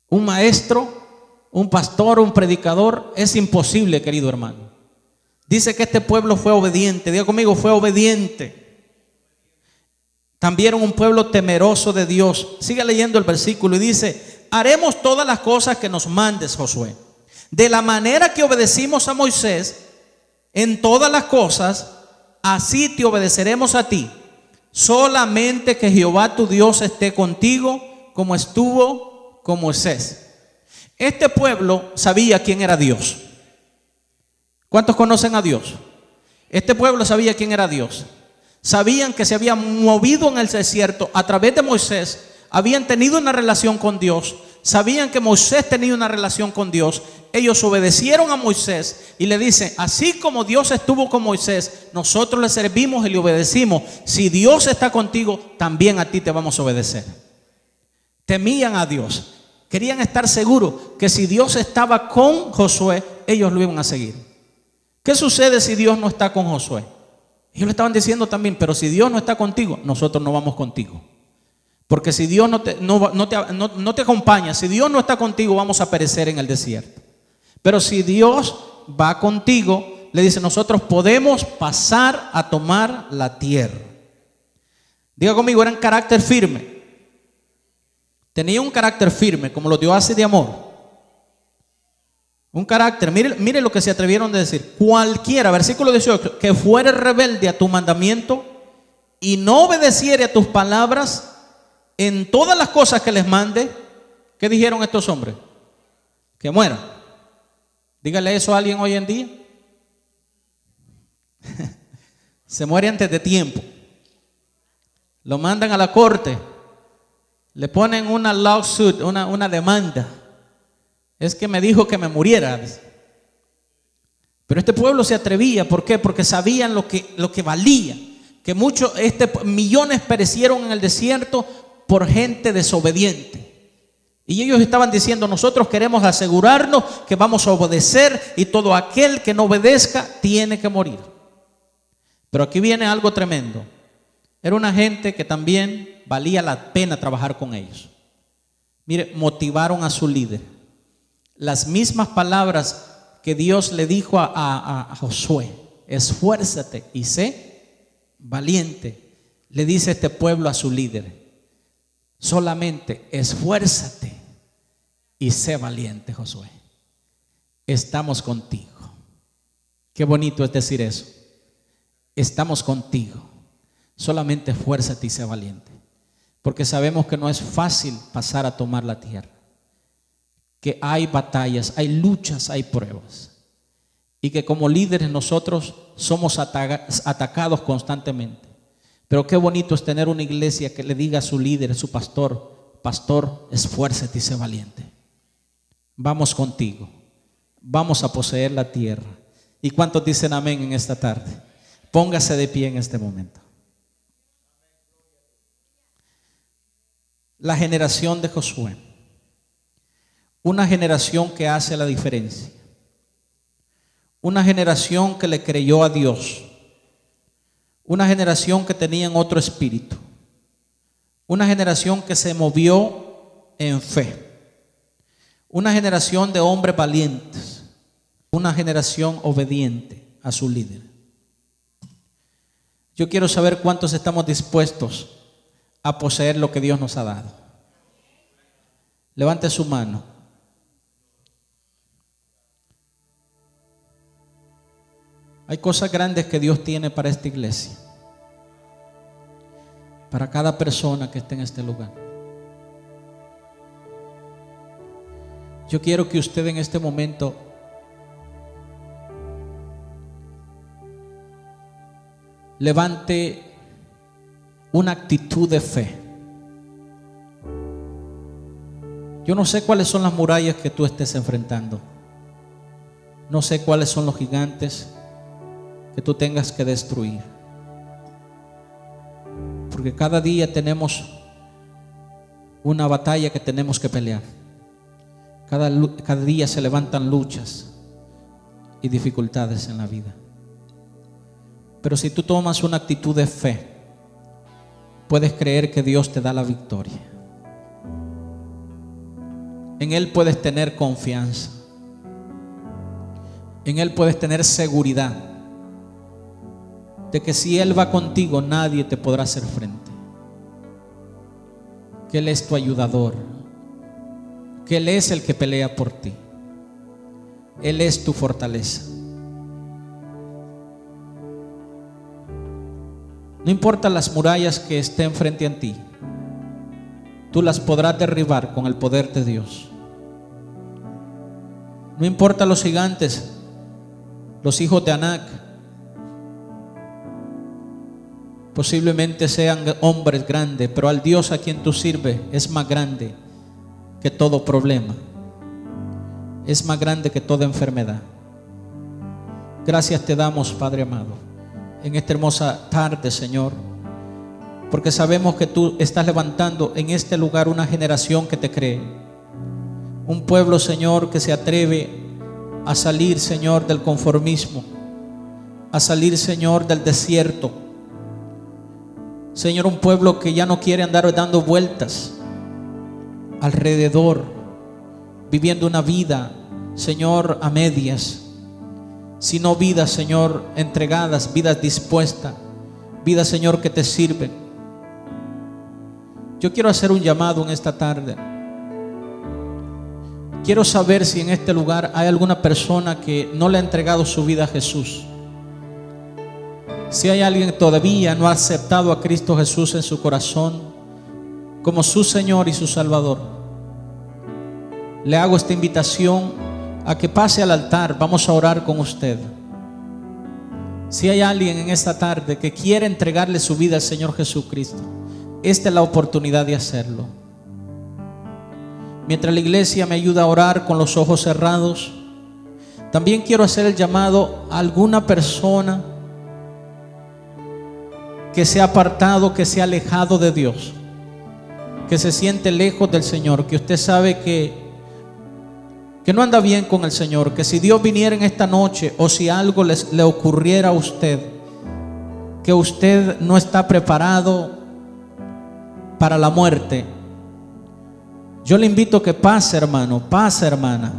un maestro, un pastor, un predicador. Es imposible, querido hermano. Dice que este pueblo fue obediente. Diga conmigo, fue obediente. También un pueblo temeroso de Dios. Sigue leyendo el versículo y dice, haremos todas las cosas que nos mandes, Josué. De la manera que obedecimos a Moisés en todas las cosas, así te obedeceremos a ti. Solamente que Jehová tu Dios esté contigo, como estuvo con Moisés. Este pueblo sabía quién era Dios. ¿Cuántos conocen a Dios? Este pueblo sabía quién era Dios. Sabían que se había movido en el desierto a través de Moisés. Habían tenido una relación con Dios. Sabían que Moisés tenía una relación con Dios. Ellos obedecieron a Moisés y le dicen, así como Dios estuvo con Moisés, nosotros le servimos y le obedecimos. Si Dios está contigo, también a ti te vamos a obedecer. Temían a Dios. Querían estar seguros que si Dios estaba con Josué, ellos lo iban a seguir. ¿Qué sucede si Dios no está con Josué? Ellos le estaban diciendo también, pero si Dios no está contigo, nosotros no vamos contigo. Porque si Dios no te acompaña, si Dios no está contigo, vamos a perecer en el desierto. Pero si Dios va contigo, le dice, nosotros podemos pasar a tomar la tierra. Diga conmigo, eran carácter firme. Tenía un carácter firme, como lo dio hace de amor. Un carácter, mire lo que se atrevieron a decir. Cualquiera, versículo 18, que fuere rebelde a tu mandamiento y no obedeciere a tus palabras en todas las cosas que les mande. ¿Qué dijeron estos hombres? Que mueran. Dígale eso a alguien hoy en día. Se muere antes de tiempo. Lo mandan a la corte. Le ponen una lawsuit, una demanda. Es que me dijo que me muriera. Pero este pueblo se atrevía. ¿Por qué? Porque sabían lo que valía. Que millones perecieron en el desierto por gente desobediente. Y ellos estaban diciendo, nosotros queremos asegurarnos que vamos a obedecer y todo aquel que no obedezca tiene que morir. Pero aquí viene algo tremendo. Era una gente que también valía la pena trabajar con ellos. Mire, motivaron a su líder. Las mismas palabras que Dios le dijo a Josué, esfuérzate y sé valiente, le dice este pueblo a su líder, solamente esfuérzate y sé valiente, Josué. Estamos contigo. Qué bonito es decir eso. Estamos contigo. Solamente esfuérzate y sé valiente. Porque sabemos que no es fácil pasar a tomar la tierra. Que hay batallas, hay luchas, hay pruebas. Y que como líderes nosotros somos atacados constantemente. Pero qué bonito es tener una iglesia que le diga a su líder, a su pastor, pastor, esfuérzate y sé valiente. Vamos contigo. Vamos a poseer la tierra. ¿Y cuántos dicen amén en esta tarde? Póngase de pie en este momento. La generación de Josué. Una generación que hace la diferencia. una generación que le creyó a Dios, una generación que tenía otro espíritu, una generación que se movió en fe, una generación de hombres valientes, una generación obediente a su líder. Yo quiero saber cuántos estamos dispuestos a poseer lo que Dios nos ha dado. Levante su mano. Hay cosas grandes que Dios tiene para esta iglesia, para cada persona que esté en este lugar. Yo quiero que usted en este momento levante una actitud de fe. Yo no sé cuáles son las murallas que tú estés enfrentando. No sé cuáles son los gigantes que tú tengas que destruir. Porque cada día tenemos una batalla que tenemos que pelear. Cada día se levantan luchas y dificultades en la vida. Pero si tú tomas una actitud de fe, puedes creer que Dios te da la victoria. En Él puedes tener confianza. En Él puedes tener seguridad de que si Él va contigo, nadie te podrá hacer frente. Que Él es tu ayudador. Que Él es el que pelea por ti. Él es tu fortaleza. No importa las murallas que estén frente a ti, tú las podrás derribar con el poder de Dios. No importa los gigantes, los hijos de Anac, posiblemente sean hombres grandes, pero al Dios a quien tú sirves es más grande que todo problema, es más grande que toda enfermedad. Gracias te damos, Padre amado, en esta hermosa tarde, Señor, porque sabemos que tú estás levantando en este lugar una generación que te cree, un pueblo, Señor, que se atreve a salir, Señor, del conformismo, a salir, Señor, del desierto. Señor, un pueblo que ya no quiere andar dando vueltas alrededor, viviendo una vida, Señor, a medias, sino vidas, Señor, entregadas, vidas dispuestas, vidas, Señor, que te sirven. Yo quiero hacer un llamado en esta tarde. Quiero saber si en este lugar hay alguna persona que no le ha entregado su vida a Jesús. Si hay alguien que todavía no ha aceptado a Cristo Jesús en su corazón como su Señor y su Salvador, le hago esta invitación a que pase al altar. Vamos a orar con usted. Si hay alguien en esta tarde que quiere entregarle su vida al Señor Jesucristo, esta es la oportunidad de hacerlo. Mientras la iglesia me ayuda a orar con los ojos cerrados, también quiero hacer el llamado a alguna persona que se ha apartado, que se ha alejado de Dios, que se siente lejos del Señor, que usted sabe que no anda bien con el Señor, que si Dios viniera en esta noche o si algo le ocurriera a usted, que usted no está preparado para la muerte, yo le invito a que pase, hermano, pase, hermana.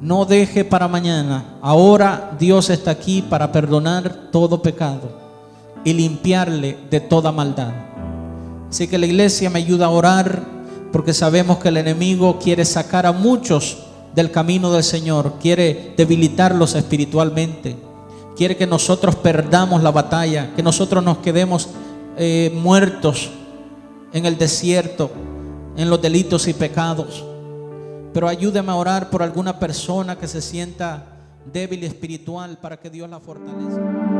No deje para mañana. Ahora Dios está aquí para perdonar todo pecado y limpiarle de toda maldad. Así que la iglesia me ayuda a orar, porque sabemos que el enemigo quiere sacar a muchos del camino del Señor, quiere debilitarlos espiritualmente, quiere que nosotros perdamos la batalla, que nosotros nos quedemos muertos en el desierto, en los delitos y pecados. Pero ayúdeme a orar por alguna persona que se sienta débil espiritual, para que Dios la fortalezca.